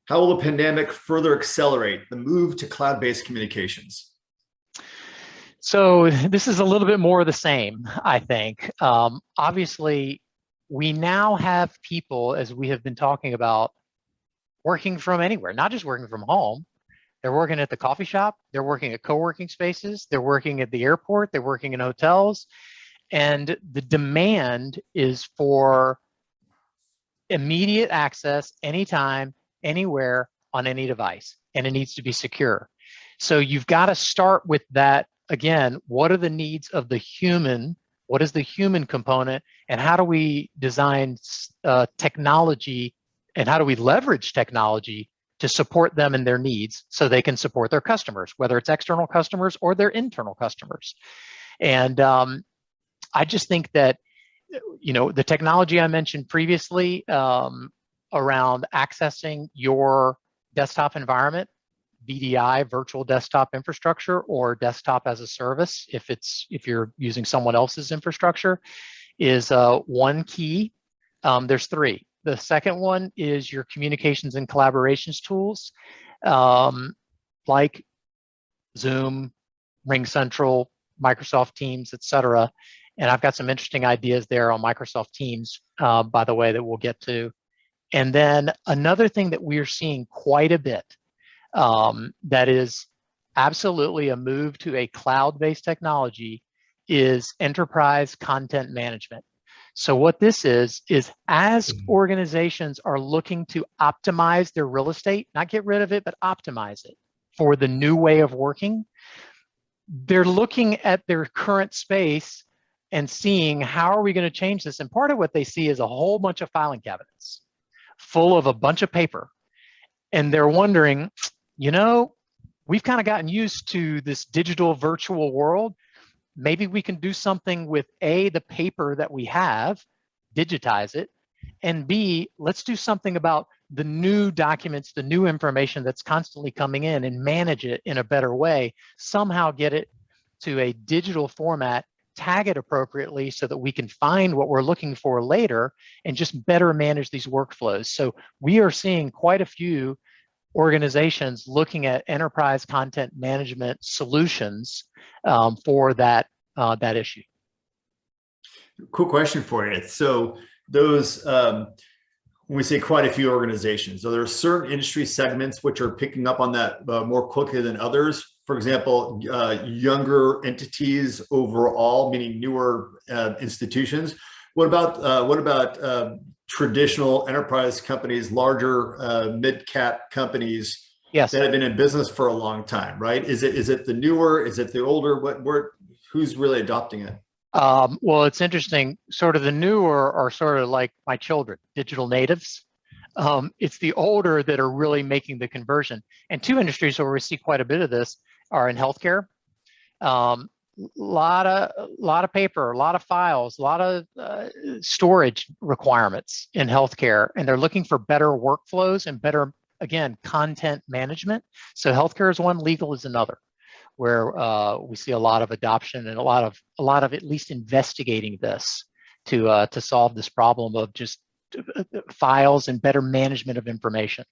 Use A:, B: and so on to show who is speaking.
A: How will the pandemic further accelerate the move to cloud-based communications?
B: So this is a little bit more of the same, I think. Obviously, we now have people, as we have been talking about, working from anywhere, not just working from home. They're working at the coffee shop, they're working at co-working spaces, they're working at the airport, they're working in hotels, and the demand is for immediate access anytime, anywhere, on any device, and it needs to be secure. So you've got to start with that. Again, what are the needs of the human? What is the human component? And how do we design technology, and how do we leverage technology to support them and their needs so they can support their customers, whether it's external customers or their internal customers? And I just think that, the technology I mentioned previously around accessing your desktop environment, VDI, virtual desktop infrastructure, or desktop as a service, if you're using someone else's infrastructure, is one key. There's three. The second one is your communications and collaborations tools, like Zoom, RingCentral, Microsoft Teams, etc. And I've got some interesting ideas there on Microsoft Teams, by the way, that we'll get to. And then another thing that we're seeing quite a bit, that is absolutely a move to a cloud-based technology, is enterprise content management. So what this is as organizations are looking to optimize their real estate, not get rid of it, but optimize it for the new way of working, they're looking at their current space and seeing, how are we going to change this? And part of what they see is a whole bunch of filing cabinets full of a bunch of paper. And they're wondering, we've kind of gotten used to this digital virtual world. Maybe we can do something with A, the paper that we have, digitize it, and B, let's do something about the new documents, the new information that's constantly coming in, and manage it in a better way, somehow get it to a digital format, tag it appropriately so that we can find what we're looking for later and just better manage these workflows. So we are seeing quite a few organizations looking at enterprise content management solutions for that issue.
A: Cool question for you. So those, when we say quite a few organizations, so there are certain industry segments which are picking up on that more quickly than others. For example, younger entities overall, meaning newer institutions. What about traditional enterprise companies, larger mid-cap companies, yes, that have been in business for a long time, right? Is it the newer? Is it the older? Who's really adopting it?
B: Well, it's interesting. Sort of the newer are sort of like my children, digital natives. It's the older that are really making the conversion. And two industries where we see quite a bit of this are in healthcare. Lot of paper, a lot of files, a lot of storage requirements in healthcare, and they're looking for better workflows and better, again, content management. So healthcare is one, legal is another, where we see a lot of adoption and a lot of at least investigating this to solve this problem of just files and better management of information.